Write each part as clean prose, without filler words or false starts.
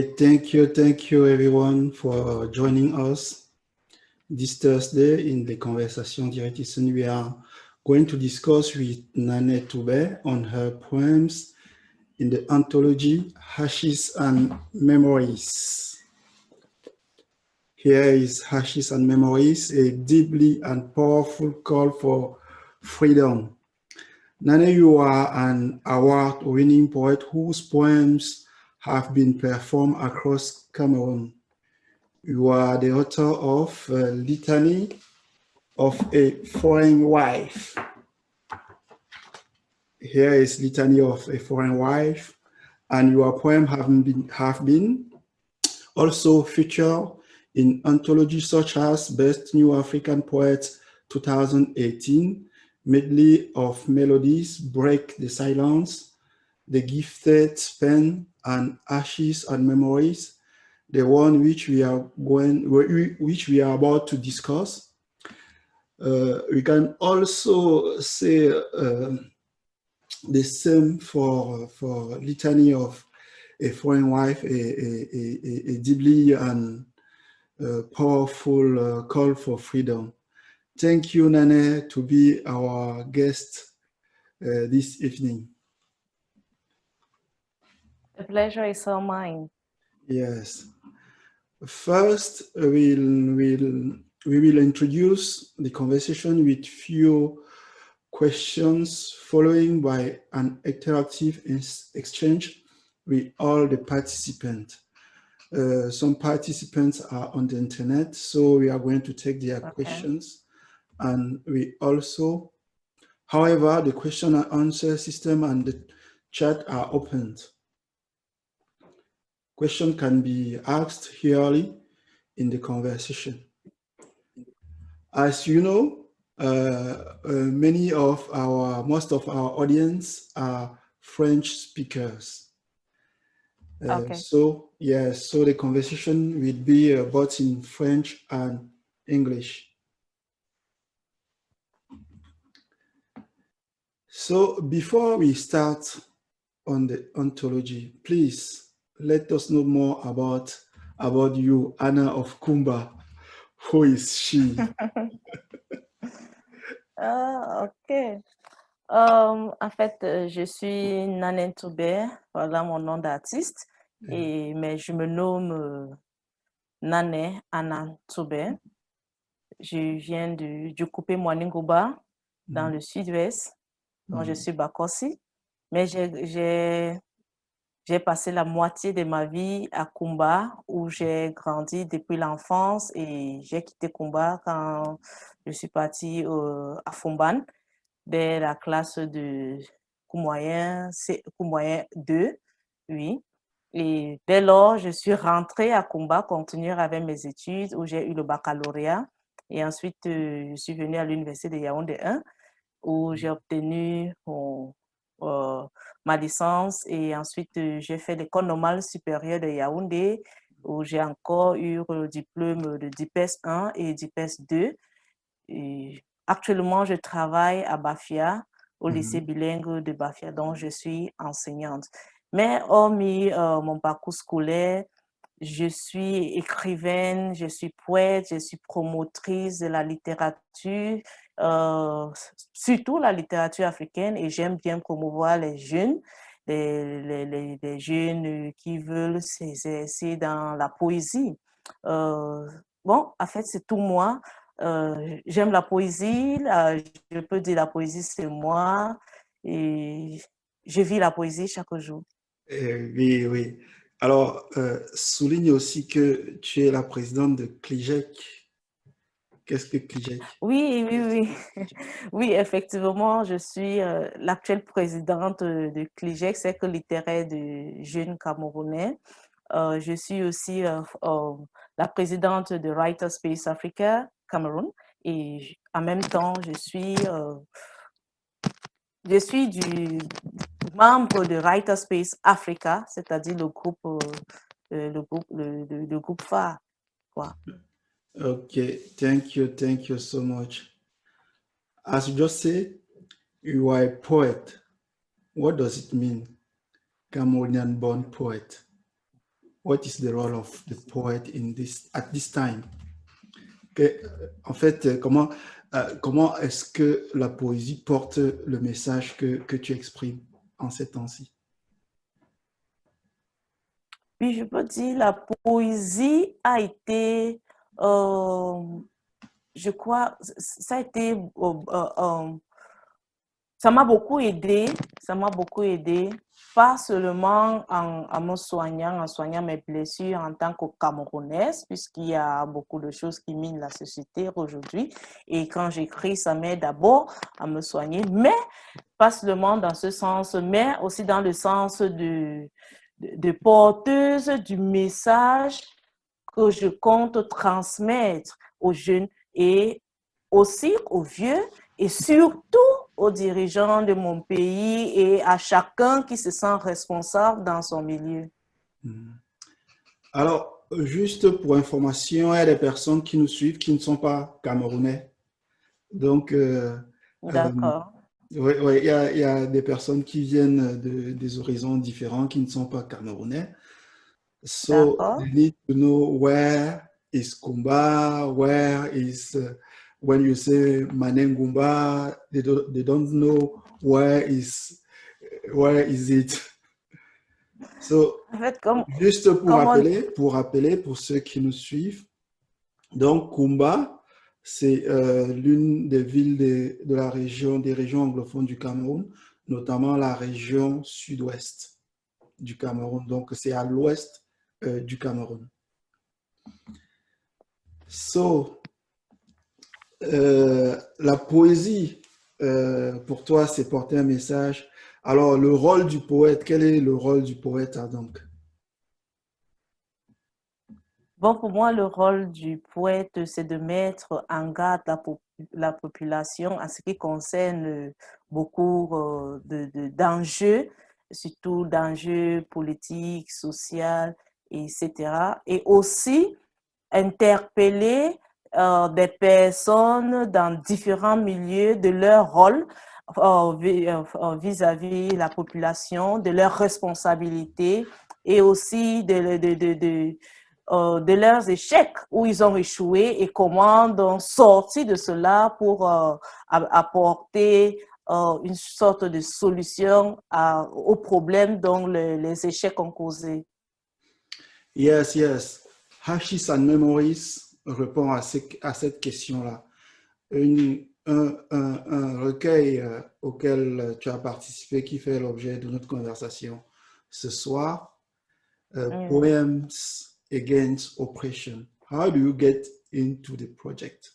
Okay, thank you everyone for joining us this Thursday in the conversation d'Iritisen. We are going to discuss with Nnane Ntube on her poems in the anthology Ashes and Memories. Here is Ashes and Memories, a deeply and powerful call for freedom. Nnane, you are an award-winning poet whose poems have been performed across Cameroun. You are the author of Litany of a Foreign Wife. Here is Litany of a Foreign Wife, and your poem have been also featured in anthologies such as Best New African Poet 2018, Medley of Melodies, Break the Silence, The Gifted Pen, and Ashes and Memories, the one which we are about to discuss. We can also say the same for Litany of a Foreign Wife, a deeply and powerful call for freedom. Thank you, Nnane, to be our guest this evening. The pleasure is all mine. Yes. First, we will introduce the conversation with few questions, following by an interactive exchange with all the participants. Some participants are on the internet, so we are going to take their questions. And we also, however, the question and answer system and the chat are opened. Question can be asked here in the conversation. As you know, most of our audience are French speakers. So yes, so the conversation will be both in French and English. So before we start on the ontology, please let us know more about you, Anna of Kumba. Who is she? Ok. En fait, je suis Nnane Ntube, voilà mon nom d'artiste, mais je me nomme Nnane Ntube. Je viens du coupé Moaningoba, dans le sud-ouest, dont je suis Bakossi, mais j'ai passé la moitié de ma vie à Kumba, où j'ai grandi depuis l'enfance, et j'ai quitté Kumba quand je suis partie à Fumban, dès la classe de cours moyen 2, oui. Et dès lors, je suis rentrée à Kumba, continuer avec mes études, où j'ai eu le baccalauréat. Et ensuite, je suis venue à l'université de Yaoundé 1, où j'ai obtenu ma licence. Et ensuite, j'ai fait l'école normale supérieure de Yaoundé, où j'ai encore eu le diplôme de DIPES 1 et DIPES 2. Et actuellement, je travaille à Bafia, au lycée bilingue de Bafia, dont je suis enseignante. Mais hormis mon parcours scolaire, je suis écrivaine, je suis poète, je suis promotrice de la littérature, surtout la littérature africaine, et j'aime bien promouvoir les jeunes, les jeunes qui veulent s'exercer dans la poésie. Bon, en fait, c'est tout moi. J'aime la poésie, je peux dire la poésie c'est moi, et je vis la poésie chaque jour. Oui, oui. Alors, souligne aussi que tu es la présidente de CLIGEC. Qu'est-ce que CLIGEC? Oui, oui, oui. Oui, effectivement, je suis l'actuelle présidente de CLIGEC, Cercle littéraire de jeunes Camerounais. Je suis aussi la présidente de Writer Space Africa, Cameroun. Et en même temps, je suis du membre de Writer Space Africa, c'est-à-dire le groupe phare, quoi. Okay, thank you so much. As you just said, you are a poet. What does it mean, Cameroonian-born poet? what is the role of the poet in this, at this time? En fait, comment est-ce que la poésie porte le message que tu exprimes en ces temps-ci? Oui, je peux dire la poésie a été, je crois, ça a été, ça m'a beaucoup aidé, pas seulement en me soignant, en soignant mes blessures en tant que Camerounaise, puisqu'il y a beaucoup de choses qui minent la société aujourd'hui. Et quand j'écris, ça m'aide d'abord à me soigner, mais pas seulement dans ce sens, mais aussi dans le sens de porteuse du message que je compte transmettre aux jeunes et aussi aux vieux et surtout aux dirigeants de mon pays et à chacun qui se sent responsable dans son milieu. Alors, juste pour information, il y a des personnes qui nous suivent qui ne sont pas camerounais. Donc, D'accord. ouais, il y a des personnes qui viennent des horizons différents qui ne sont pas camerounais. So D'accord. they need to know where is Kumba, where is, when you say Manengumba, they don't know where is it. So, En fait, comme juste on... pour rappeler pour ceux qui nous suivent, donc Kumba, c'est l'une des villes de la région, des régions anglophones du Cameroun, notamment la région sud-ouest du Cameroun. Donc, c'est à l'ouest du Cameroun. So, la poésie, pour toi, c'est porter un message. Alors, le rôle du poète, quel est le rôle du poète, donc? Bon, pour moi, le rôle du poète, c'est de mettre en garde la population en ce qui concerne beaucoup d'enjeux, surtout d'enjeux politiques, sociaux, etc. Et aussi interpeller des personnes dans différents milieux de leur rôle vis-à-vis la population, de leurs responsabilités et aussi de leurs échecs où ils ont échoué et comment donc sortir de cela pour apporter une sorte de solution aux problèmes dont les échecs ont causé. Yes, yes. Hashes and Memories répond à cette question-là. Un recueil auquel tu as participé qui fait l'objet de notre conversation ce soir, Poems Against Oppression. How do you get into the project?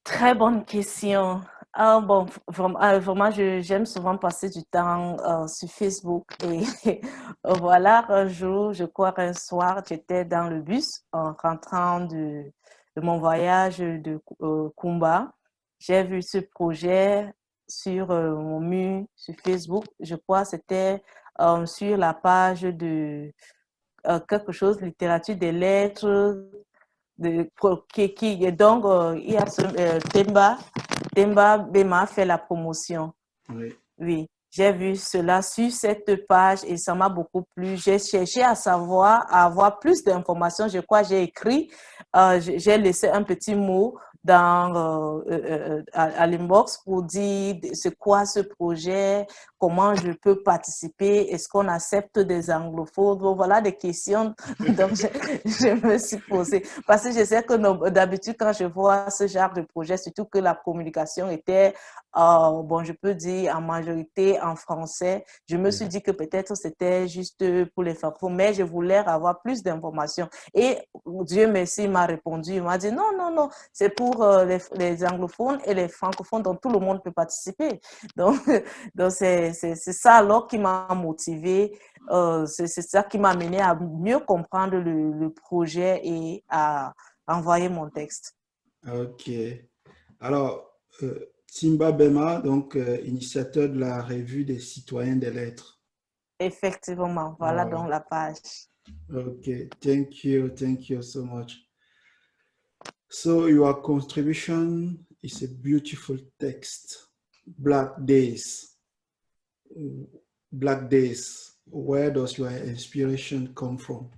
Très bonne question. Bon, vraiment, j'aime souvent passer du temps sur Facebook et voilà, un jour, je crois qu'un soir, j'étais dans le bus en rentrant de mon voyage de Kumba. J'ai vu ce projet sur mon mur sur Facebook. Je crois que c'était sur la page de quelque chose, littérature des lettres, donc il y a Temba Bema fait la promotion. Oui. Oui, j'ai vu cela sur cette page et ça m'a beaucoup plu. J'ai cherché à savoir, à avoir plus d'informations. Je crois que j'ai écrit, j'ai laissé un petit mot à l'inbox pour dire c'est quoi ce projet, comment je peux participer, est-ce qu'on accepte des anglophones. Bon, voilà des questions donc je me suis posée. Parce que je sais que d'habitude, quand je vois ce genre de projet, surtout que la communication était, bon, je peux dire en majorité en français, je me suis dit que peut-être c'était juste pour les francophones, mais je voulais avoir plus d'informations. Et Dieu merci, il m'a répondu, il m'a dit non, non, non, c'est pour les anglophones et les francophones, donc tout le monde peut participer. Donc c'est ça alors qui m'a motivée. C'est ça qui m'a amené à mieux comprendre le projet et à envoyer mon texte. Ok. Alors, Timba Bema, donc initiateur de la revue des citoyens des lettres. Effectivement, voilà donc la page. Okay, thank you so much. So your contribution is a beautiful text, Black Days. Black Days, where does your inspiration come from?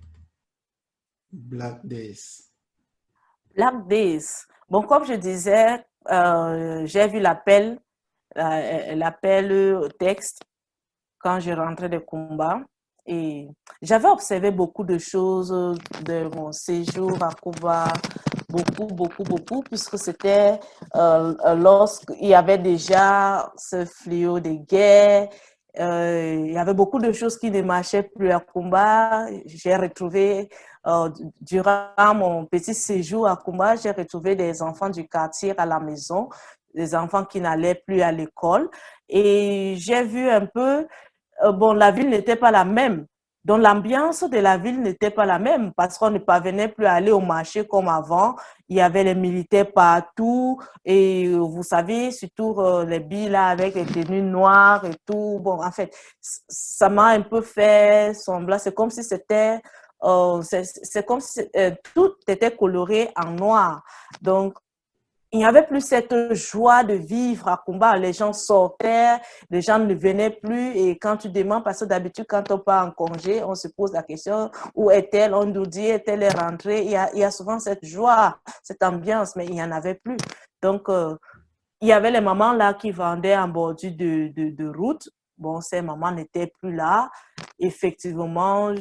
Black Days. Black Days. Bon, comme je disais, j'ai vu l'appel au texte quand je rentrais de combat et j'avais observé beaucoup de choses de mon séjour à Cuba, beaucoup, puisque c'était lorsqu'il y avait déjà ce fléau des guerres. Il y avait beaucoup de choses qui ne marchaient plus à Kumba. J'ai retrouvé, durant mon petit séjour à Kumba, j'ai retrouvé des enfants du quartier à la maison, des enfants qui n'allaient plus à l'école. Et j'ai vu un peu, bon, la ville n'était pas la même. Donc, l'ambiance de la ville n'était pas la même parce qu'on ne parvenait plus à aller au marché comme avant. Il y avait les militaires partout et vous savez, surtout les billes là avec les tenues noires et tout. Bon, en fait, ça m'a un peu fait semblant. C'est comme si c'était, c'est comme si tout était coloré en noir. Donc, il n'y avait plus cette joie de vivre à combat. Les gens sortaient, les gens ne venaient plus. Et quand tu demandes, parce que d'habitude, quand on part en congé, on se pose la question, où est-elle? On nous dit, est-elle rentrée? Il y a souvent cette joie, cette ambiance, mais il n'y en avait plus. Donc, il y avait les mamans là qui vendaient en bordure de route. Bon, ces mamans n'étaient plus là. Effectivement,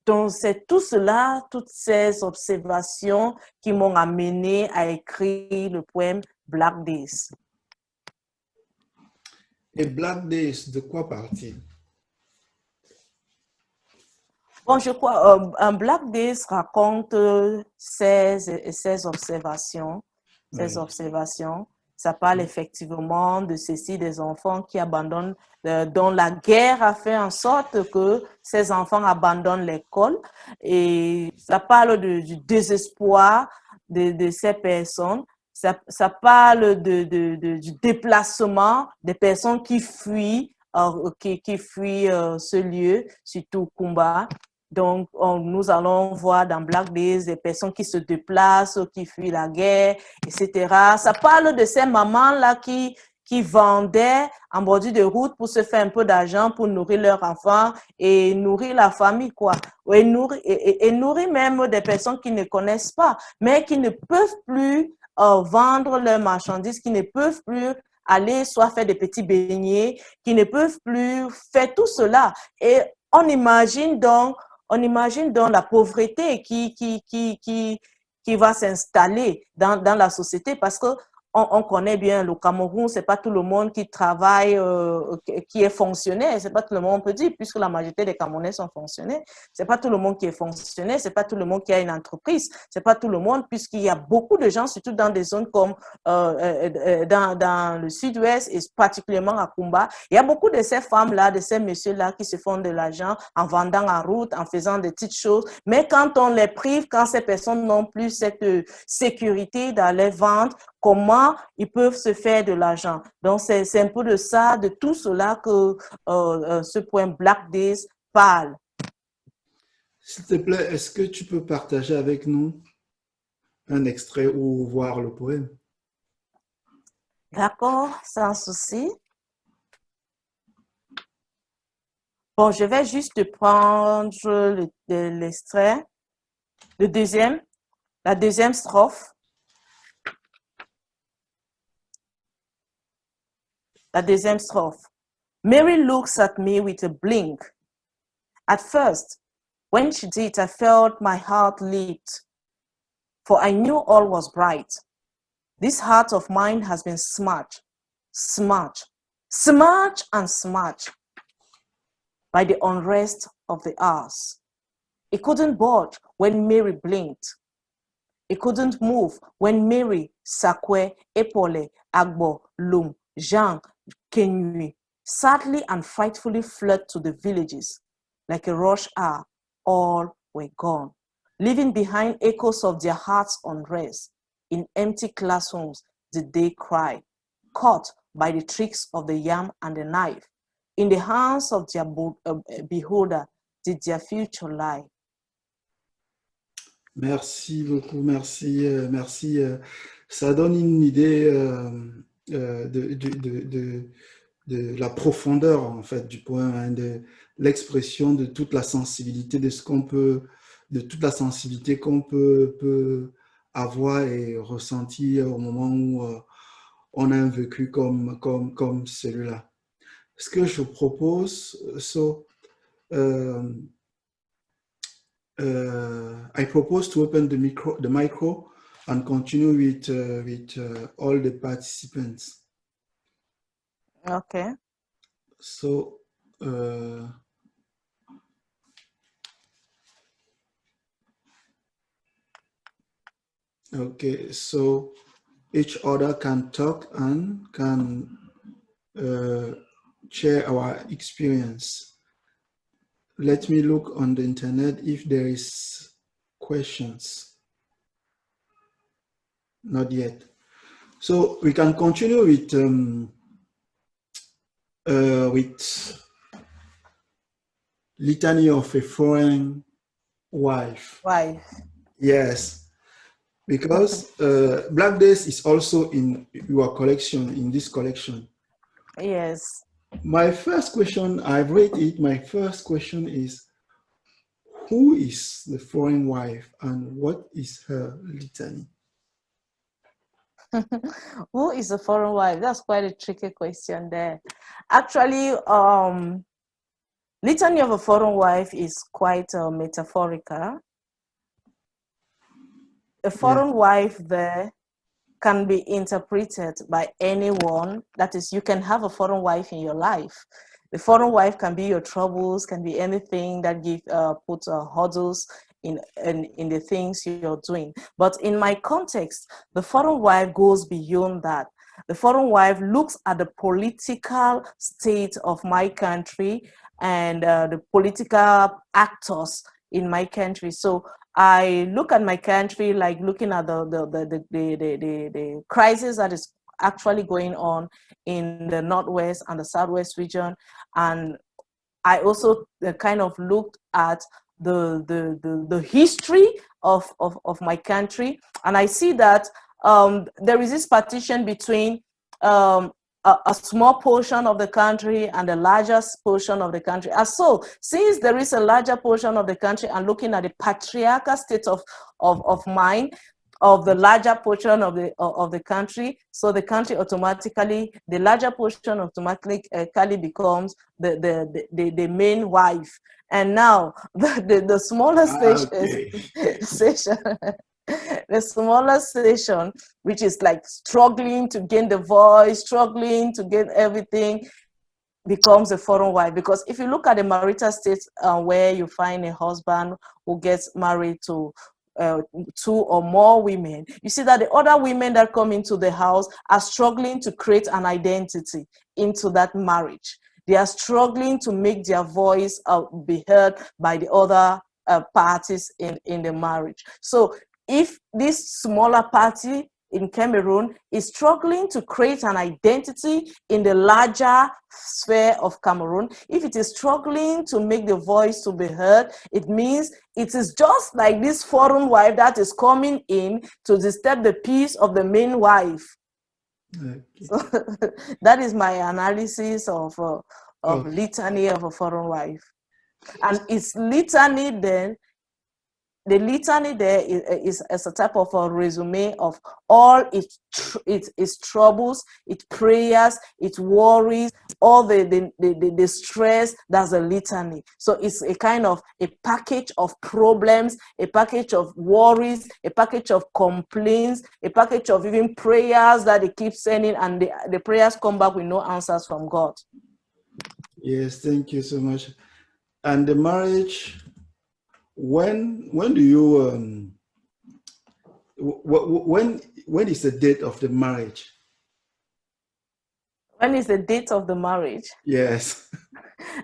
donc, c'est tout cela, toutes ces observations qui m'ont amené à écrire le poème Black Days. Et Black Days, de quoi parle-t-il? Bon, je crois, un Black Days raconte ses observations, Oui. Ça parle effectivement de ceci, des enfants qui abandonnent, dont la guerre a fait en sorte que ces enfants abandonnent l'école. Et ça parle du désespoir de ces personnes. Ça parle du déplacement des personnes qui fuient, qui fuient ce lieu, surtout Kumba. Donc, nous allons voir dans Black Days des personnes qui se déplacent, qui fuient la guerre, etc. Ça parle de ces mamans-là qui vendaient en bordure de route pour se faire un peu d'argent, pour nourrir leurs enfants et nourrir la famille, quoi. Et nourrir même des personnes qui ne connaissent pas, mais qui ne peuvent plus vendre leurs marchandises, qui ne peuvent plus aller soit faire des petits beignets, qui ne peuvent plus faire tout cela. Et on imagine donc la pauvreté qui va s'installer dans la société parce que on connaît bien le Cameroun, c'est pas tout le monde qui travaille, qui est fonctionnaire, c'est pas tout le monde, on peut dire, puisque la majorité des Camerounais sont fonctionnaires, c'est pas tout le monde qui est fonctionnaire, c'est pas tout le monde qui a une entreprise, c'est pas tout le monde, puisqu'il y a beaucoup de gens, surtout dans des zones comme dans le sud-ouest et particulièrement à Kumba, il y a beaucoup de ces femmes-là, de ces messieurs-là qui se font de l'argent en vendant en route, en faisant des petites choses, mais quand on les prive, quand ces personnes n'ont plus cette sécurité dans les ventes, comment ils peuvent se faire de l'argent. Donc, c'est un peu de ça, de tout cela que ce poème Black Days parle. S'il te plaît, est-ce que tu peux partager avec nous un extrait ou voir le poème? D'accord, sans souci. Bon, je vais juste prendre l'extrait, la deuxième strophe. La deuxième strophe. Mary looks at me with a blink. At first, when she did, I felt my heart leaped, for I knew all was bright. This heart of mine has been smudged, smudged, smudged and smudged by the unrest of the hours. It couldn't budge when Mary blinked. It couldn't move when Mary, Sakwe, Epole, Agbo, Lum, Jean, Kenui, sadly and frightfully fled to the villages. Like a rush hour, all were gone, leaving behind echoes of their hearts' unrest. In empty classrooms did they cry, caught by the tricks of the yam and the knife. In the hands of their beholder did their future lie. Merci beaucoup, merci, merci. Ça donne une idée la profondeur en fait du poème, hein, de l'expression de toute la sensibilité de ce qu'on peut, de toute la sensibilité qu'on peut avoir et ressentir au moment où on a un vécu comme celui-là. Ce que je propose, I propose to open the micro and continue with all the participants. Okay. So, okay, so each other can talk and can share our experience. Let me look on the internet if there is questions. Not yet. So we can continue with Litany of a Foreign Wife. Yes, because Black Days is also in your collection, in this collection. Yes. My first question, I've read it, my first question is, who is the foreign wife and what is her litany? Who is a foreign wife? That's quite a tricky question there. Actually, Litany of a Foreign Wife is quite metaphorical. A foreign wife there can be interpreted by anyone. That is, you can have a foreign wife in your life. The foreign wife can be your troubles, can be anything that put hurdles in the things you're doing. But in my context, the foreign wife goes beyond that. The foreign wife looks at the political state of my country and the political actors in my country. So I look at my country like looking at the crisis that is actually going on in the Northwest and the Southwest region. And I also kind of looked at the history of my country. And I see that there is this partition between a small portion of the country and the largest portion of the country. And so, since there is a larger portion of the country and looking at the patriarchal state of mind, of the larger portion of the country, so the country automatically, the larger portion automatically becomes the main wife. And now the smaller station, the smaller station, which is like struggling to gain the voice, struggling to get everything, becomes a foreign wife. Because if you look at the marital state where you find a husband who gets married to 2 or more women, you see that the other women that come into the house are struggling to create an identity into that marriage. They are struggling to make their voice be heard by the other parties in the marriage. So if this smaller party in Cameroon is struggling to create an identity in the larger sphere of Cameroon, if it is struggling to make the voice to be heard, it means it is just like this foreign wife that is coming in to disturb the peace of the main wife. Okay. So that is my analysis of Litany of a Foreign Wife. And its litany then, the litany there is a type of a resume of all its troubles, its prayers, its worries, all the stress. That's a litany. So it's a kind of a package of problems, a package of worries, a package of complaints, a package of even prayers that they keep sending, and the prayers come back with no answers from God. Yes, thank you so much. And the marriage, when do you when is the date of the marriage? When is the date of the marriage? Yes.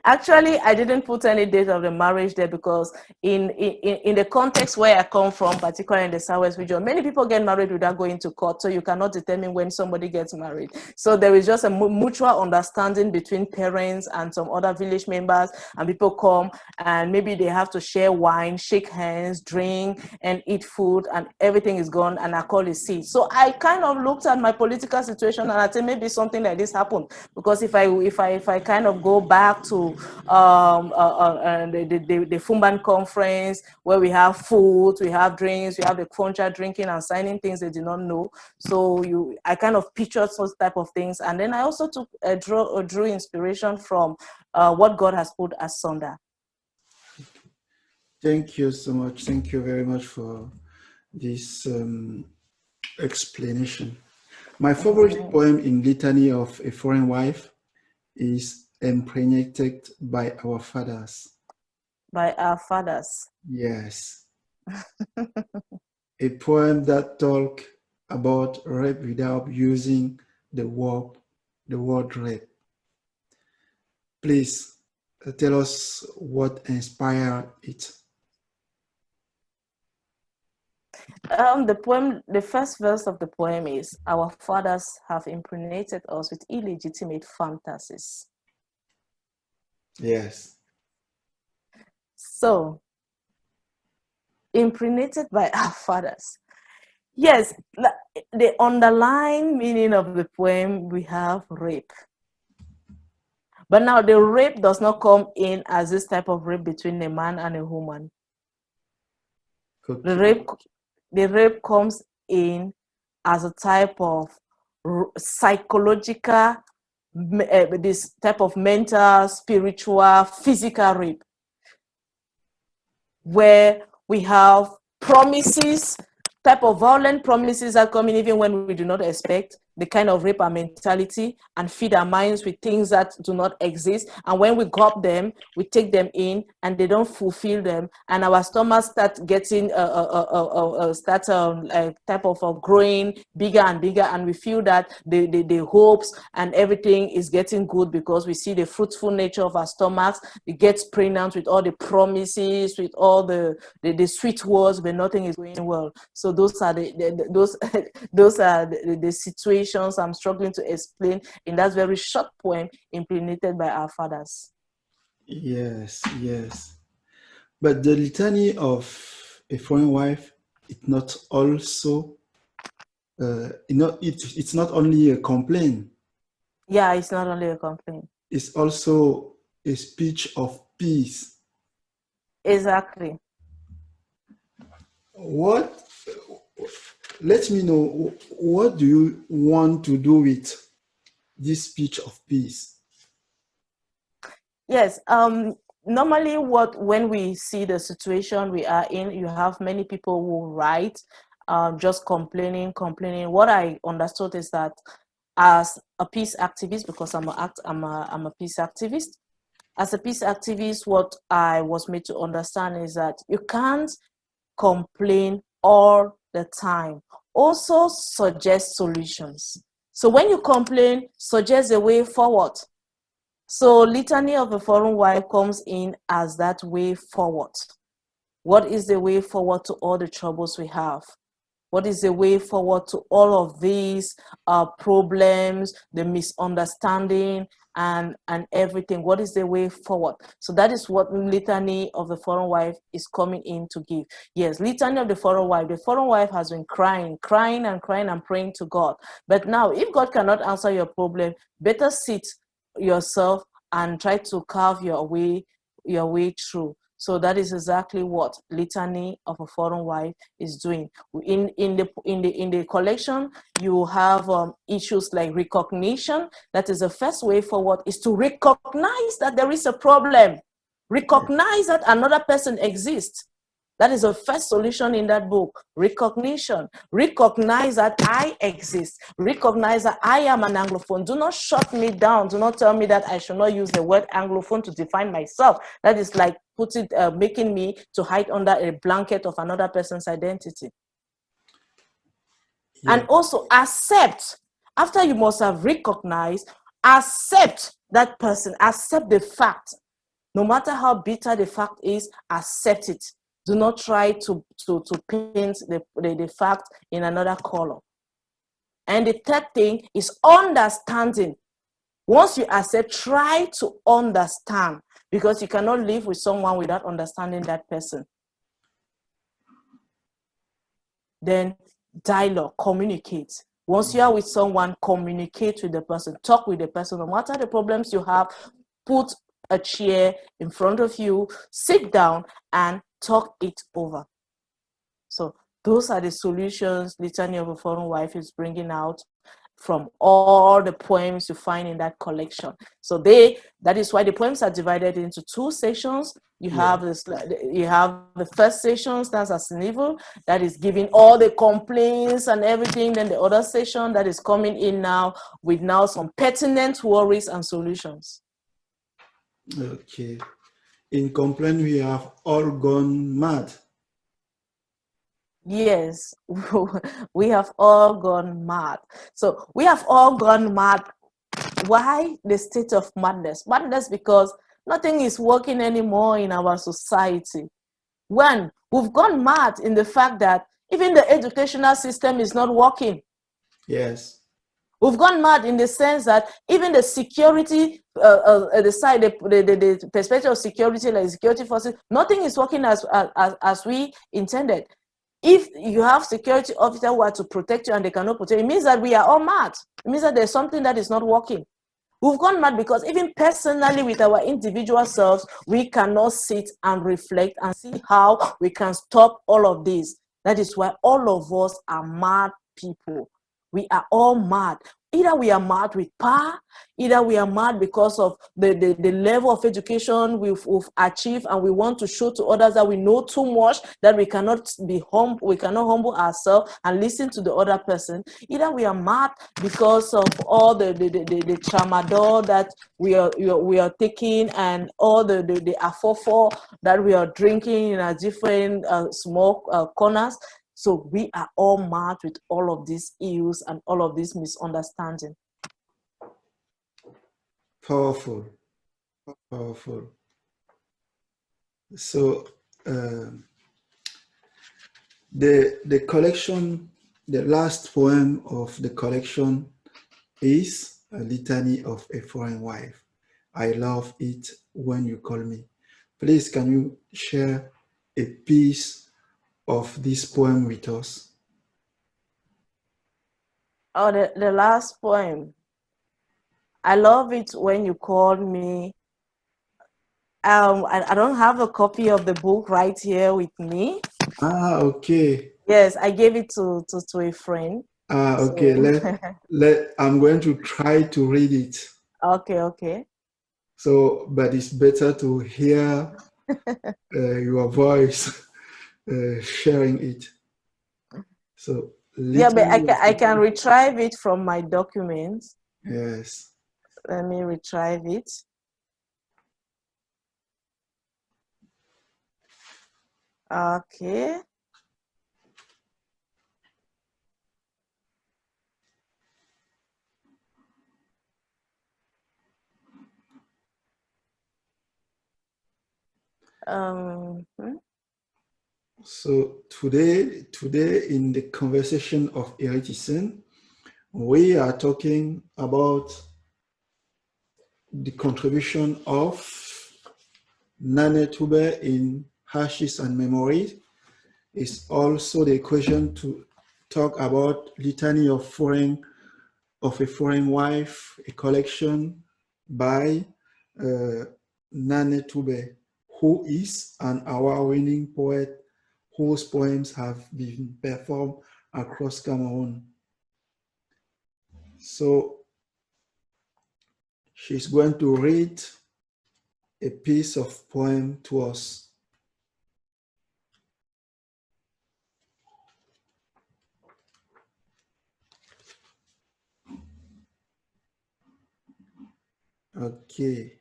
Actually, I didn't put any date of the marriage there because in the context where I come from, particularly in the Southwest region, many people get married without going to court, so you cannot determine when somebody gets married. So there is just a mutual understanding between parents and some other village members, and people come and maybe they have to share wine, shake hands, drink, and eat food, and everything is gone, and I call it seed. So I kind of looked at my political situation and I said maybe something like this happened, because if I kind of go back to the Fumban conference where we have food, we have drinks, we have the concha drinking and signing things they did not know. So I kind of pictured such type of things, and then I also drew inspiration from what God has put as Cendres. Thank you so much. Thank you very much for this explanation. My favorite poem in Litany of a Foreign Wife is Impregnated by Our Fathers. By Our Fathers. Yes. A poem that talks about rape without using the word rape. Please tell us what inspired it. The first verse of the poem is, our fathers have impregnated us with illegitimate fantasies. Yes. So, impregnated by our fathers. Yes, the underlying meaning of the poem, we have rape. But now the rape does not come in as this type of rape between a man and a woman. Okay. The rape comes in as a type of psychological, this type of mental, spiritual, physical rape, where we have promises, type of violent promises that come in even when we do not expect, the kind of rape our mentality and feed our minds with things that do not exist. And when we got them, we take them in and they don't fulfill them. And our stomachs start getting, a type of growing bigger and bigger. And we feel that the hopes and everything is getting good because we see the fruitful nature of our stomachs. It gets pregnant with all the promises, with all the sweet words, but nothing is going well. So those are those are the situations I'm struggling to explain in that very short poem, Impregnated by Our Fathers. Yes, yes. But the Litany of a Foreign Wife, it's not also, it's not only a complaint. Yeah, it's not only a complaint. It's also a speech of peace. Exactly. Let me know, what do you want to do with this speech of peace? Yes, normally when we see the situation we are in, you have many people who write just complaining. What I understood is that as a peace activist, because I'm a peace activist, as a peace activist, what I was made to understand is that you can't complain all the time. Also suggest solutions. So when you complain, suggest a way forward. So Litany of a Foreign Wife comes in as that way forward. What is the way forward to all the troubles we have? What is the way forward to all of these problems, the misunderstanding, and everything? What is the way forward? So that is what Litany of the Foreign Wife is coming in to give. Yes, Litany of the Foreign Wife has been crying and praying to God. But now, if God cannot answer your problem, better sit yourself and try to carve your way through. So that is exactly what Litany of a Foreign Wife is doing. In the collection, you have issues like recognition. That is the first way forward, is to recognize that there is a problem. Recognize that another person exists. That is the first solution in that book. Recognition. Recognize that I exist. Recognize that I am an Anglophone. Do not shut me down. Do not tell me that I should not use the word Anglophone to define myself. That is like making me to hide under a blanket of another person's identity. Yeah. And also accept. After you must have recognized, accept that person, accept the fact. No matter how bitter the fact is, accept it. Do not try to paint the fact in another color. And the third thing is understanding. Once you accept, try to understand, because you cannot live with someone without understanding that person. Then dialogue, communicate. Once you are with someone, communicate with the person, talk with the person. No matter the problems you have, put a chair in front of you, sit down and talk it over. So those are the solutions Litany of a Foreign Wife is bringing out from all the poems you find in that collection. So that is why the poems are divided into two sections. You have the first section, that's as evil, that is giving all the complaints and everything. Then the other section that is coming in now with now some pertinent worries and solutions. Okay. In complaint, we have all gone mad. Yes, we have all gone mad. So we have all gone mad. Why the state of madness? Madness because nothing is working anymore in our society. When we've gone mad in the fact that even the educational system is not working. Yes. We've gone mad in the sense that even the security, the perspective of security, like security forces, nothing is working as we intended. If you have security officers who are to protect you and they cannot protect you, it means that we are all mad. It means that there's something that is not working. We've gone mad because even personally with our individual selves, we cannot sit and reflect and see how we can stop all of this. That is why all of us are mad people. We are all mad. Either we are mad with power, either we are mad because of the level of education we've achieved, and we want to show to others that we know too much, that we cannot be humble, we cannot humble ourselves and listen to the other person. Either we are mad because of all the tramadol that we are taking, and all the afofo that we are drinking in our different small corners. So we are all mad with all of these ills and all of this misunderstanding. Powerful. Powerful. So the collection, the last poem of the collection is a litany of a foreign wife. I love it when you call me. Please, can you share a piece of this poem with us? Oh, the last poem. I love it when you call me. I don't have a copy of the book right here with me. Ah, okay. Yes, I gave it to a friend. Ah, okay. So. I'm going to try to read it. Okay. So, but it's better to hear your voice sharing it. So, yeah, but I can retrieve it from my documents. Yes. Let me retrieve it. Okay. So today in the conversation of Iritisen, we are talking about the contribution of Nnane Ntube in Hashes and Memories. It's also the question to talk about Litany of a Foreign Wife, a collection by Nnane Ntube, who is an award-winning poet whose poems have been performed across Cameroon. So she's going to read a piece of poem to us. Okay.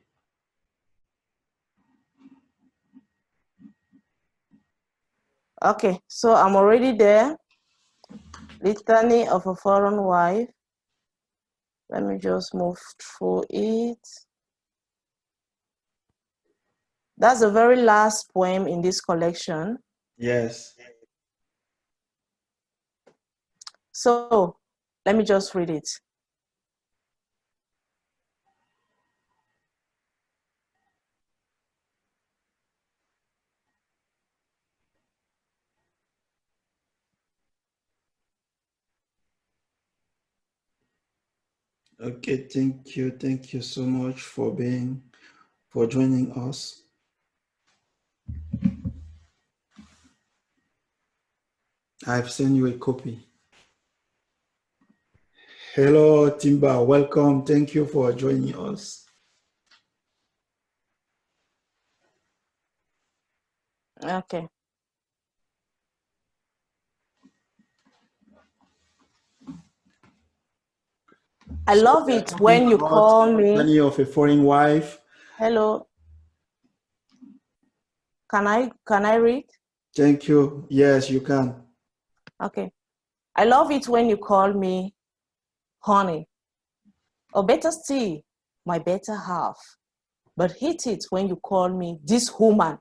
Okay, so I'm already there. Litany of a Foreign Wife. Let me just move through it. That's the very last poem in this collection. Yes. So let me just read it. Okay, thank you. Thank you so much for joining us. I've sent you a copy. Hello, Timba. Welcome. Thank you for joining us. Okay. I love it when you call me. Company of a foreign wife. Hello. Can I read? Thank you. Yes, you can. Okay. I love it when you call me honey, or better still, my better half. But hate it when you call me this woman,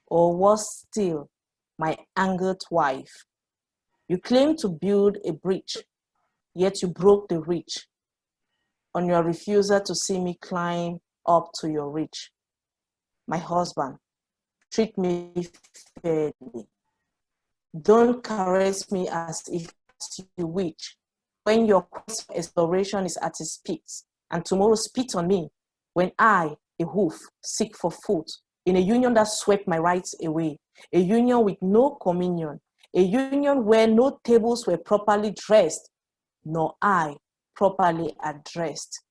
or worse still, my angered wife. You claim to build a bridge, yet you broke the reach on your refusal to see me climb up to your reach. My husband, treat me fairly. Don't caress me as if you wish. When your quest for exploration is at its peak, and tomorrow spit on me, when I, a hoof, seek for food, in a union that swept my rights away, a union with no communion, a union where no tables were properly dressed, nor I properly addressed.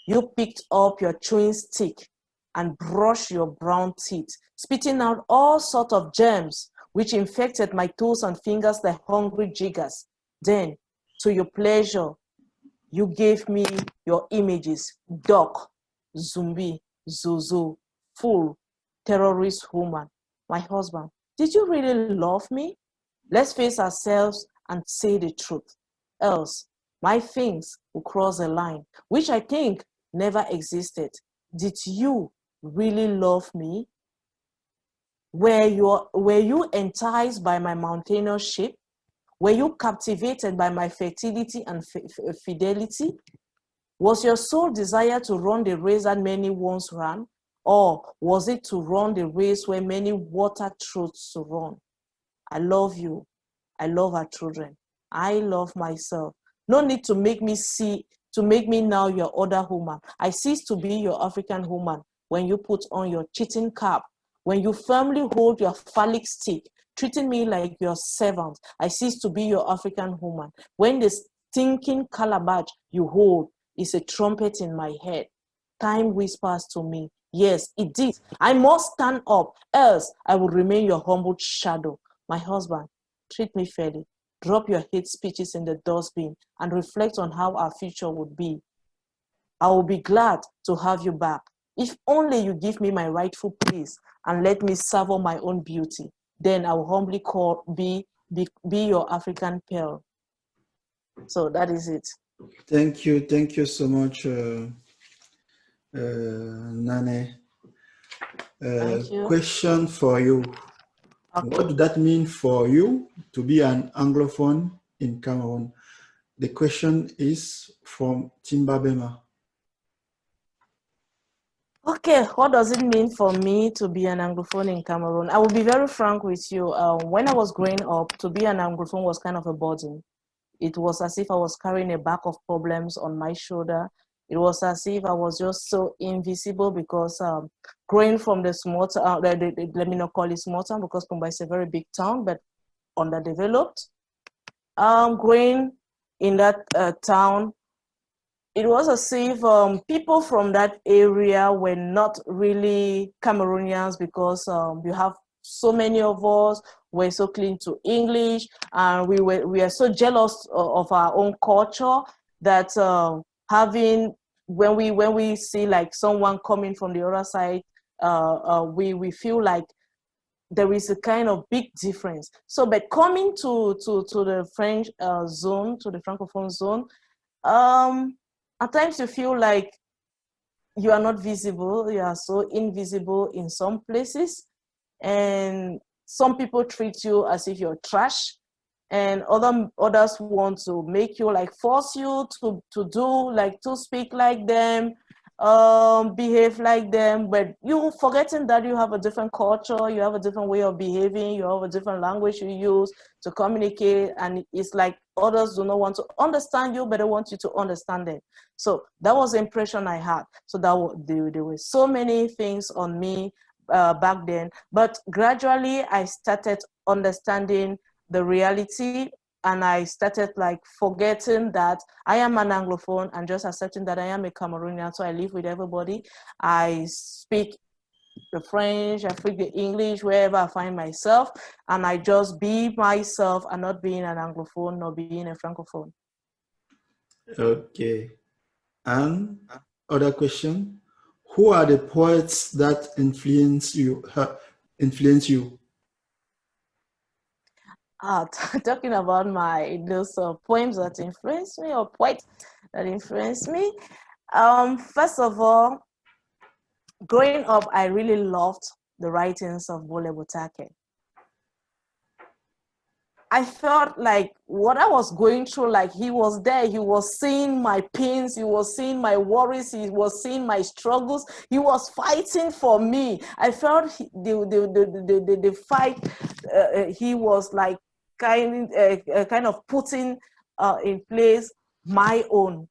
You picked up your chewing stick and brushed your brown teeth, spitting out all sorts of germs, which infected my toes and fingers like hungry jiggers. Then, to your pleasure, you gave me your images: duck, zombie, zozo, fool, terrorist woman. My husband, did you really love me? Let's face ourselves and say the truth. Else, my things will cross a line, which I think never existed. Did you really love me? Were you enticed by my mountainous shape? Were you captivated by my fertility and fidelity? Was your sole desire to run the race that many once ran? Or was it to run the race where many water truths to run? I love you. I love our children. I love myself. No need to make me now your other woman. I cease to be your African woman when you put on your cheating cap, when you firmly hold your phallic stick, treating me like your servant. I cease to be your African woman when the stinking calabash you hold is a trumpet in my head. Time whispers to me, yes, it did. I must stand up, else I will remain your humbled shadow. My husband, treat me fairly. Drop your hate speeches in the dustbin and reflect on how our future would be. I will be glad to have you back, if only you give me my rightful place and let me savor my own beauty. Then I will humbly be your African pearl. So that is it. Thank you so much, Nnane. Thank you. Question for you. Okay. What does that mean for you to be an Anglophone in Cameroon? The question is from Timba Bema. Okay, what does it mean for me to be an Anglophone in Cameroon? I will be very frank with you. When I was growing up, to be an Anglophone was kind of a burden. It was as if I was carrying a bag of problems on my shoulder. It was as if I was just so invisible because growing from the small town, let me not call it small town because Kumba is a very big town, but underdeveloped. Growing in that town, it was as if people from that area were not really Cameroonians because you have so many of us were so clean to English, and we are so jealous of our own culture that when we see like someone coming from the other side, we feel like there is a kind of big difference. So, but coming to the French zone, to the Francophone zone, at times you feel like you are not visible, you are so invisible in some places, and some people treat you as if you're trash, and others want to make you like force you to do like to speak like them, behave like them, but you forgetting that you have a different culture, you have a different way of behaving, you have a different language you use to communicate, and it's like others do not want to understand you, but they want you to understand them. So that was the impression I had. So there were so many things on me back then, but gradually I started understanding the reality, and I started like forgetting that I am an Anglophone and just accepting that I am a Cameroonian. So I live with everybody. I speak the French, I speak the English wherever I find myself, and I just be myself and not being an Anglophone nor being a Francophone. Okay. And other question: who are the poets that influence you? Talking about those poems that influence me, or poets that influence me. First of all, growing up, I really loved the writings of Bole Botake. I felt like what I was going through, like he was there, he was seeing my pains, he was seeing my worries, he was seeing my struggles, he was fighting for me. I felt the fight, he was like kind of putting in place my own.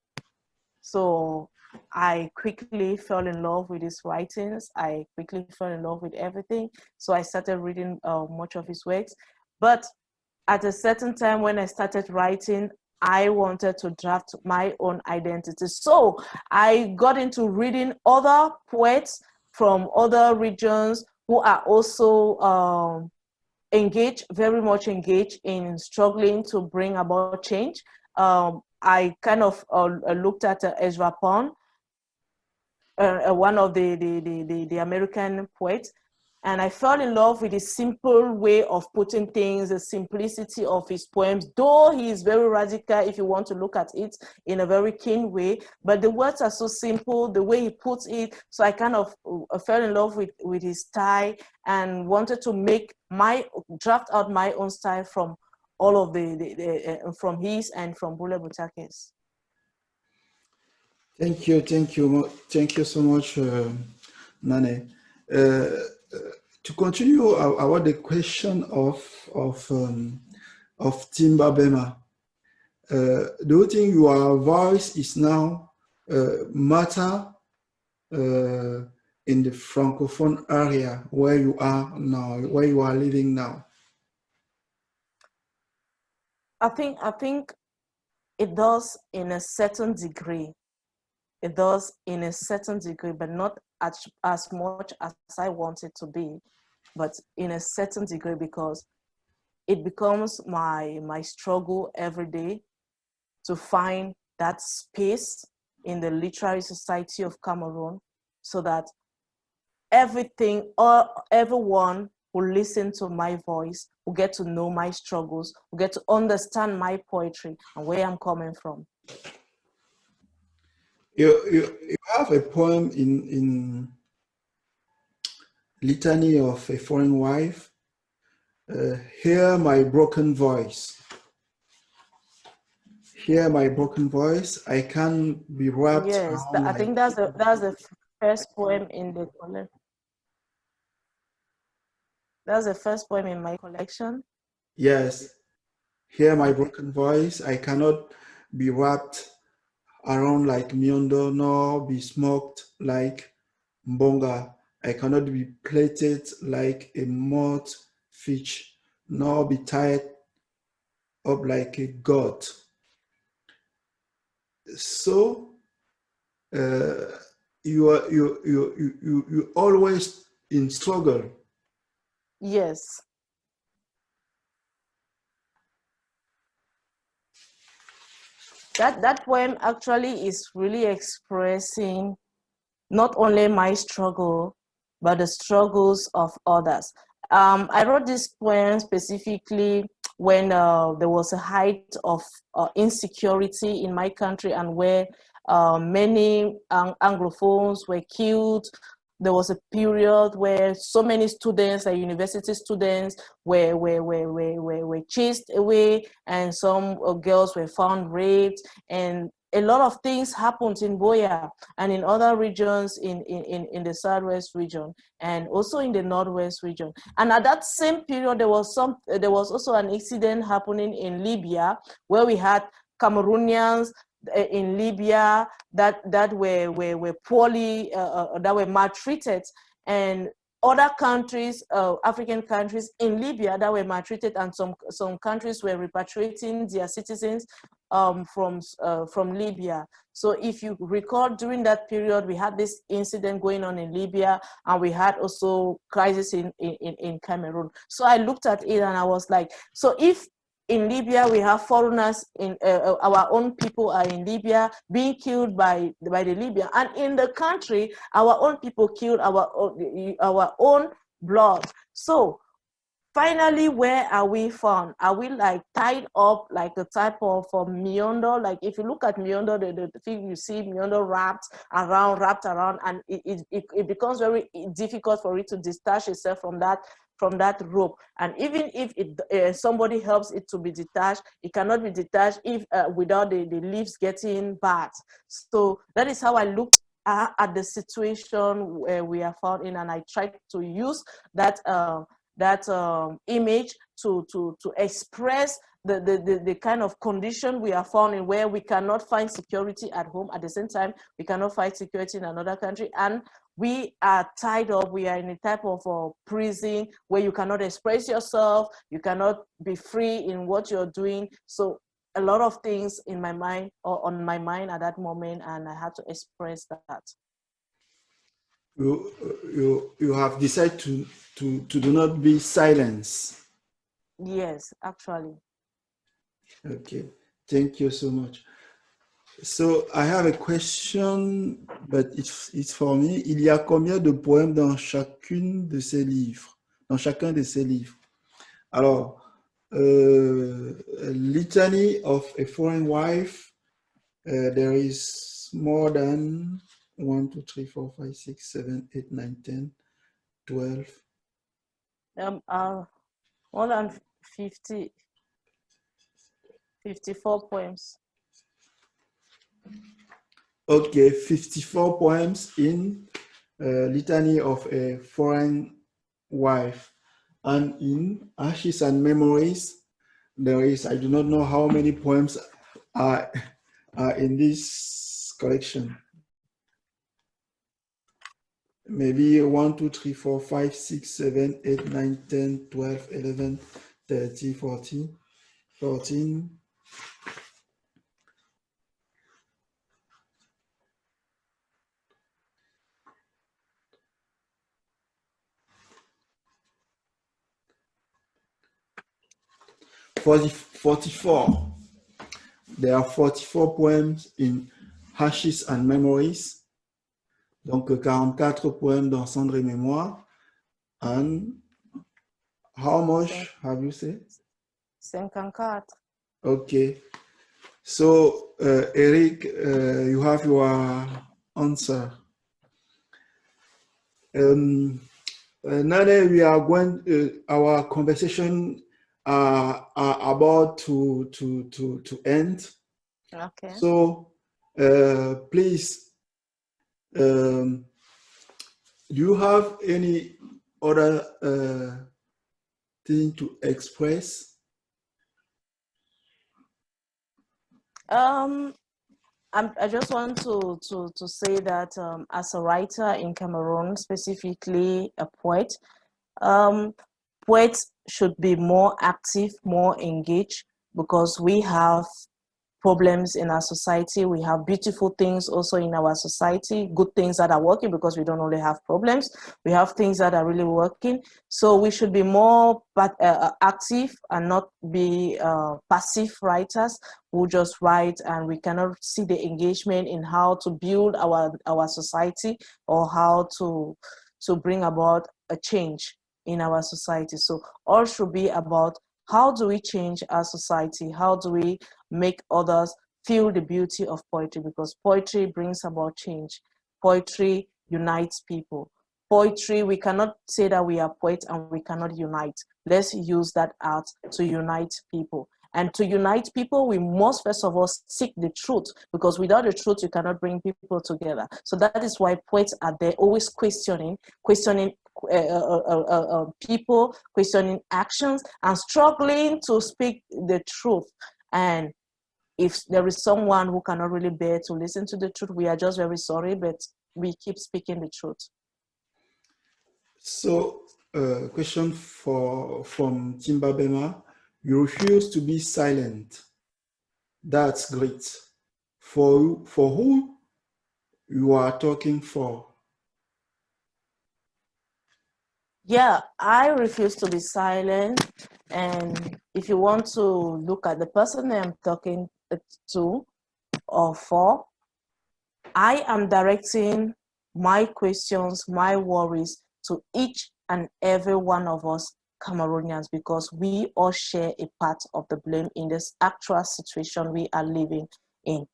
So I quickly fell in love with his writings. I quickly fell in love with everything. So I started reading much of his works. But at a certain time when I started writing, I wanted to draft my own identity. So I got into reading other poets from other regions who are also very much engaged in struggling to bring about change. I kind of looked at Ezra Pound, one of the American poets, and I fell in love with his simple way of putting things, the simplicity of his poems, though he is very radical if you want to look at it in a very keen way, but the words are so simple, the way he puts it. So I kind of fell in love with his style and wanted to draft out my own style from all of from his and from Bule Butake's. Thank you so much, Nnane. To continue about the question of Timba Bema, do you think your voice is now matter in the Francophone area where you are now, where you are living now? I think it does in a certain degree. It does in a certain degree, but not as much as I want it to be, but in a certain degree, because it becomes my struggle every day to find that space in the literary society of Cameroon, so that everything or everyone who listen to my voice, who get to know my struggles, who get to understand my poetry and where I'm coming from. You have a poem in Litany of a Foreign Wife, Hear My Broken Voice. Hear my broken voice, I can be wrapped. Yes, I think that's the first poem in the collection. That's the first poem in my collection. Yes. Hear my broken voice, I cannot be wrapped around like Miondo, nor be smoked like Mbonga. I cannot be plated like a malt fish, nor be tied up like a goat. So you always in struggle. Yes. That poem actually is really expressing not only my struggle, but the struggles of others. I wrote this poem specifically when there was a height of insecurity in my country, and where many Anglophones were killed. There was a period where so many students, like university students, were chased away, and some girls were found raped, and a lot of things happened in Boya and in other regions in the Southwest region, and also in the Northwest region. And at that same period, there was also an incident happening in Libya, where we had Cameroonians in Libya that were poorly, that were maltreated, and other countries, African countries in Libya that were maltreated, and some countries were repatriating their citizens from Libya. So if you recall, during that period, we had this incident going on in Libya, and we had also crisis in Cameroon. So I looked at it and I was like, so if in Libya we have foreigners, in our own people are in Libya being killed by the Libyan, and in the country our own people killed our own blood. So finally, where are we found? Are we like tied up like a type of miondo? Like if you look at miondo, the thing you see miondo wrapped around, and it becomes very difficult for it to detach itself from that rope. And even if somebody helps it to be detached, it cannot be detached if without the leaves getting bad. So that is how I looked at the situation where we are found in, and I tried to use that image to express the kind of condition we are found in, where we cannot find security at home. At the same time, we cannot find security in another country, and we are tied up. We are in a type of prison where you cannot express yourself, you cannot be free in what you're doing. So a lot of things in my mind, or on my mind at that moment, and I had to express that. You have decided to do not be silenced. Yes, actually. Okay, thank you so much. So I have a question, but it's for me. Il y a combien de poèmes dans chacune de ces livres, dans chacun de ces livres? Alors, Litany of a Foreign Wife, there is more than 1, 2, 3, 4, 5, 6, 7, 8, 9, 10, 12. More than 54 poems. Okay, 54 poems in Litany of a Foreign Wife. And in Ashes and Memories, there is, I do not know how many poems are in this collection. Maybe 1, 2, 3, 4, 5, 6, 7, 8, 9, 10, 12, 11, 13, 14, 14. For the 44, there are 44 poems in Ashes and Memories. Donc 44 poèmes dans Cendres et mémoires. And how much have you said? 54. Okay. So Eric, you have your answer. Nnane, we are going. Our conversation are about to end. Okay. So please. Do you have any other thing to express? I just want to say that as a writer in Cameroon, specifically a poet, poets should be more active, more engaged, because we have problems in our society. We have beautiful things also in our society, good things that are working, because we don't only have problems, we have things that are really working. So we should be more active and not be passive writers who just write, and we cannot see the engagement in how to build our society, or how to bring about a change in our society. So all should be about, how do we change our society? How do we make others feel the beauty of poetry, because poetry brings about change. Poetry unites people. Poetry, we cannot say that we are poets and we cannot unite. Let's use that art to unite people. And to unite people, we must first of all seek the truth, because without the truth, you cannot bring people together. So that is why poets are there, always questioning people, questioning actions, and struggling to speak the truth. And if there is someone who cannot really bear to listen to the truth, we are just very sorry, but we keep speaking the truth. So, question from Timbabema. You refuse to be silent. That's great. For who you are talking for? Yeah, I refuse to be silent. And if you want to look at the person I'm talking to or for, I am directing my questions, my worries to each and every one of us Cameroonians, because we all share a part of the blame in this actual situation we are living in.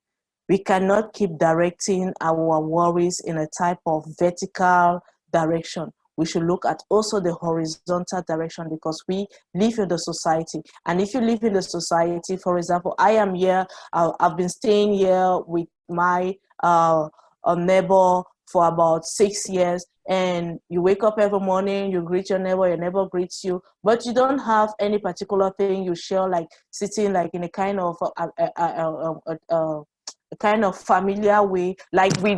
We cannot keep directing our worries in a type of vertical direction. We should look at also the horizontal direction, because we live in the society. And if you live in the society, for example, I am here, I've been staying here with my neighbor for about 6 years, and you wake up every morning, you greet your neighbor greets you, but you don't have any particular thing you share, like sitting like in a kind of a kind of familiar way, like we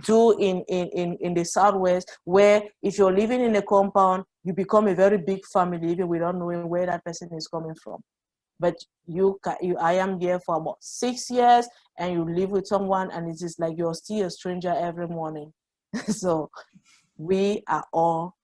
do in the Southwest, where if you're living in a compound, you become a very big family, even without knowing where that person is coming from. But I am here for about 6 years, and you live with someone, and it is like you're still a stranger every morning. So we are all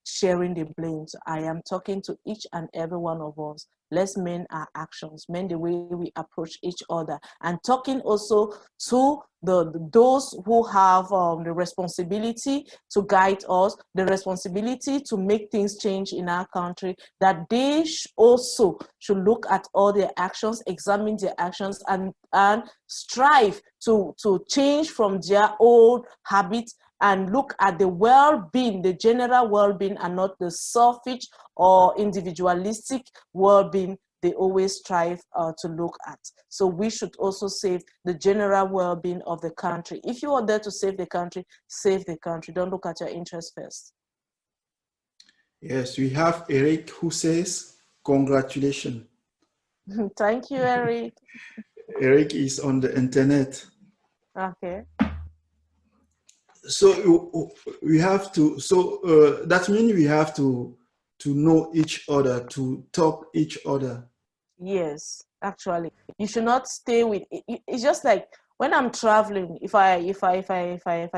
sharing the blame. So I am talking to each and every one of us. Let's mend our actions, mend the way we approach each other, and talking also to those who have the responsibility to guide us, the responsibility to make things change in our country, that they also should look at all their actions, examine their actions, and strive to change from their old habits, and look at the well-being, the general well-being, and not the selfish or individualistic well-being they always strive to look at. So we should also save the general well-being of the country. If you are there to save the country, save the country. Don't look at your interests first. Yes, we have Eric who says, congratulations. Thank you, Eric. Eric is on the internet. Okay. So we have to, that means we have to know each other, to talk each other. Yes, actually, you should not stay with. It's just like when I'm traveling. If I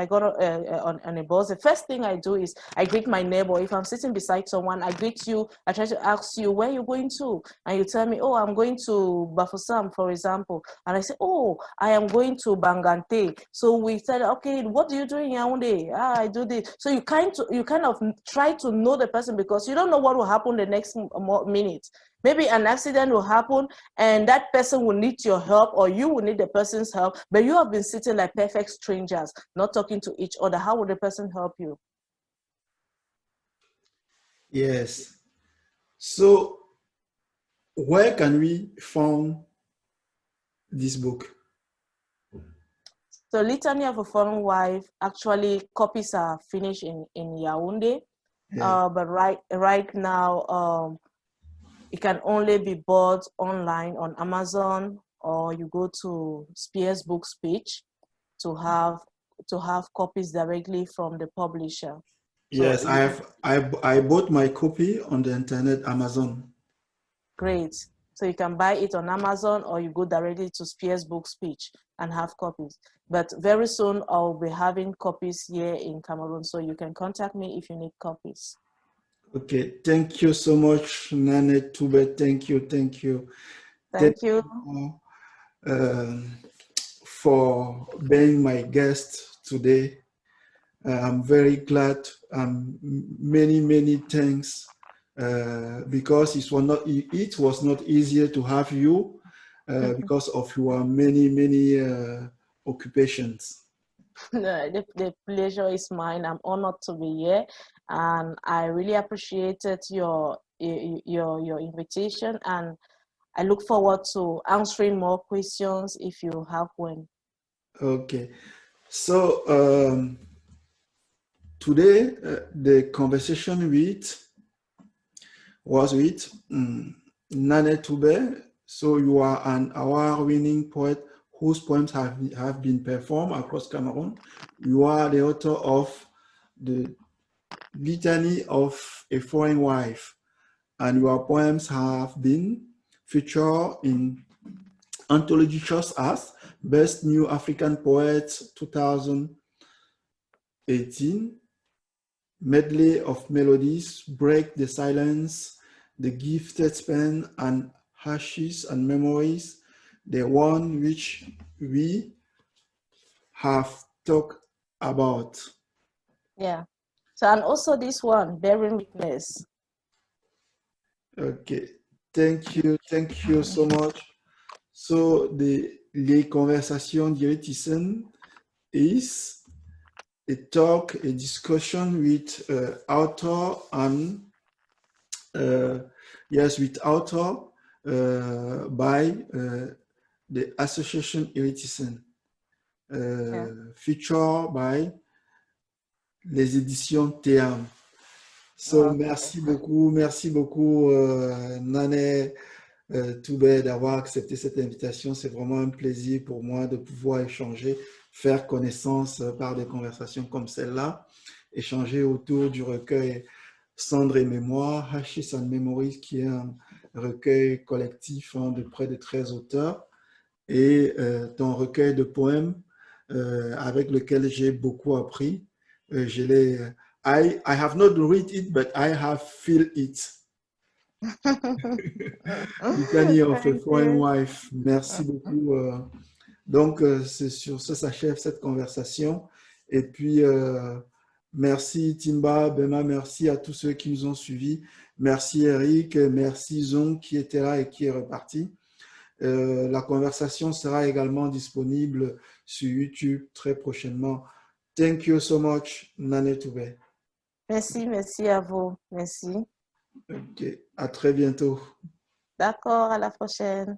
go on a bus, the first thing I do is I greet my neighbor. If I'm sitting beside someone, I greet you. I try to ask you where you're going to, and you tell me, oh, I'm going to Bafoussam, for example, and I say, oh, I am going to Bangante. So we said, okay, what do you do in Yaoundé? Ah, I do this. So you kind of try to know the person, because you don't know what will happen the next minute. Maybe an accident will happen, and that person will need your help, or you will need the person's help, but you have been sitting like perfect strangers, not talking to each other. How will the person help you? Yes. So where can we find this book? So Litany of a Foreign Wife, actually copies are finished in Yaoundé, yeah. But right now, it can only be bought online on Amazon, or you go to Spears Books page to have copies directly from the publisher. Yes, so I bought my copy on the internet, Amazon. Great. So you can buy it on Amazon, or you go directly to Spears Books page and have copies. But very soon I'll be having copies here in Cameroon, so you can contact me if you need copies. Okay, thank you so much, Nnane Ntube. Thank you. Thank you. For being my guest today. I'm very glad. Many thanks, because it was not easier to have you, because of your many occupations. The pleasure is mine. I'm honored to be here, and I really appreciated your invitation, and I look forward to answering more questions if you have one. Okay, so today the conversation was with Nnane Ntube. So you are an award-winning poet whose poems have been performed across Cameroon. You are the author of the Litany of a Foreign Wife, and your poems have been featured in anthologies such as Best New African Poets 2018, Medley of Melodies, Break the Silence, The Gifted Pen, and Ashes and Memories, the one which we have talked about. Yeah. So, and also this one, Bearing Witness. Okay, thank you so much. So les conversations d'Iritisen is a talk, a discussion with author and with author by the association Iritisen, featured by les éditions Teham. So merci beaucoup Nnane Ntube d'avoir accepté cette invitation. C'est vraiment un plaisir pour moi de pouvoir échanger, faire connaissance par des conversations comme celle-là, échanger autour du recueil Cendres et mémoires, Ashes and Memories, qui est un recueil collectif de près de 13 auteurs, et ton recueil de poèmes avec lequel j'ai beaucoup appris. I have not read it, but I have feel it. Litany of a Foreign Wife. Merci beaucoup. Donc, c'est sur ce s'achève cette conversation. Et puis, merci Timba, Bema, merci à tous ceux qui nous ont suivis. Merci Eric, merci Zong qui était là et qui est reparti. La conversation sera également disponible sur YouTube très prochainement. Thank you so much, Nnane Ntube. Merci à vous. Merci. Ok, à très bientôt. D'accord, à la prochaine.